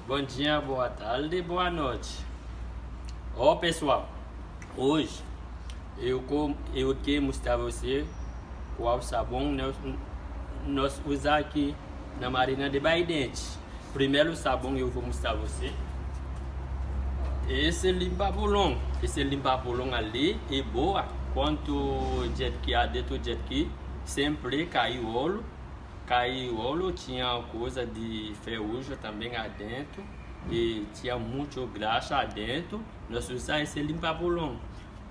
Bom dia, boa tarde, boa noite. Ó pessoal, hoje eu quero mostrar a você qual sabão nós usar aqui na Marina de Baidente. Primeiro sabão eu vou mostrar a você. Esse limpa-bolão, ali é boa. Quanto jet que há dentro do jet que sempre caiu óleo, tinha coisa de ferrugem também lá dentro e tinha muito graxa lá dentro. Nós usamos esse limpa-bolão.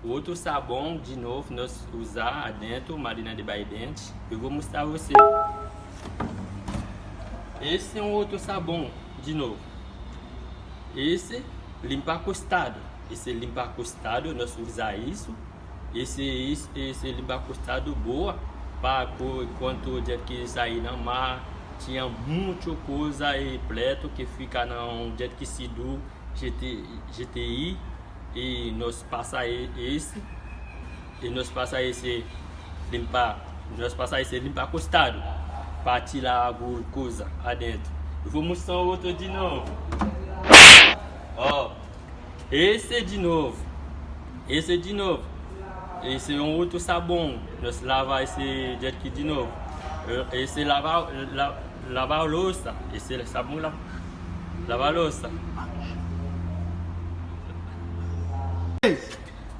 Outro sabão de novo nós usar dentro Marina de Baidente. Eu vou mostrar a você. Esse é um outro sabão de novo. Esse limpa costado. Esse limpa costado nós usamos isso. Esse limpa costado boa para quando o dia que sair na mar tinha muita coisa e preto que fica no dia que se do GTI e nós passa esse limpa costado para tirar alguma coisa adentro. Eu vou mostrar outro de novo. Ó, esse de novo. Esse é um outro sabão. Nós lava esse aqui de novo. Esse lava a louça. Esse é sabão lava a louça.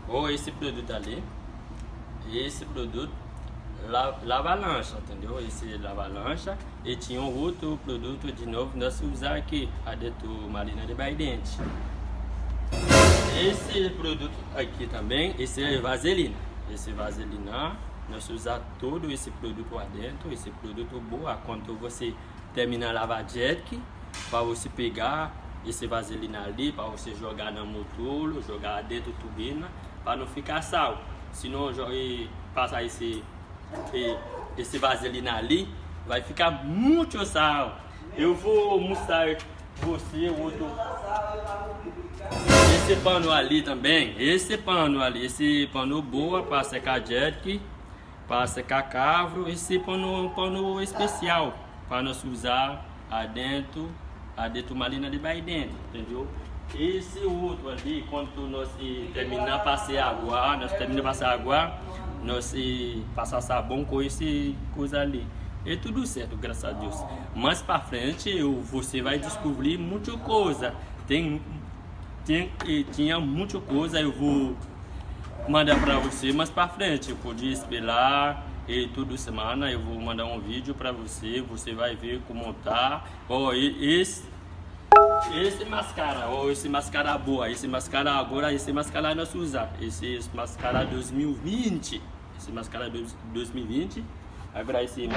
Ou esse produto ali. Esse produto lava a lancha, entendeu? Esse lava a lancha. E tinha um outro produto de novo. Nós usamos aqui dentro Marina de Baidente. Esse produto aqui também, esse é vaselina. Esse vaselina, nós usamos todo esse produto lá dentro. Esse produto bom, quando você terminar a lavar jet, para você pegar esse vaselina ali, para você jogar no motor, jogar dentro da turbina, para não ficar sal. Se não passar esse vaselina ali, vai ficar muito sal. Eu vou mostrar você o outro. Esse pano ali também, esse pano boa para secar jet, para secar carro, esse pano especial para nós usar dentro Marina de Baidente, entendeu? Esse outro ali, quando nós terminar de passar água, nós passar sabão com esse coisa ali. É tudo certo, graças a Deus. Mais para frente você vai descobrir muita coisa. Tinha muita coisa, eu vou mandar para você mais para frente. Eu podia esperar e toda semana eu vou mandar um vídeo para você. Você vai ver como tá. Esse mascara boa, esse mascara agora, esse mascara nós usar. Esse mascara 2020, agora esse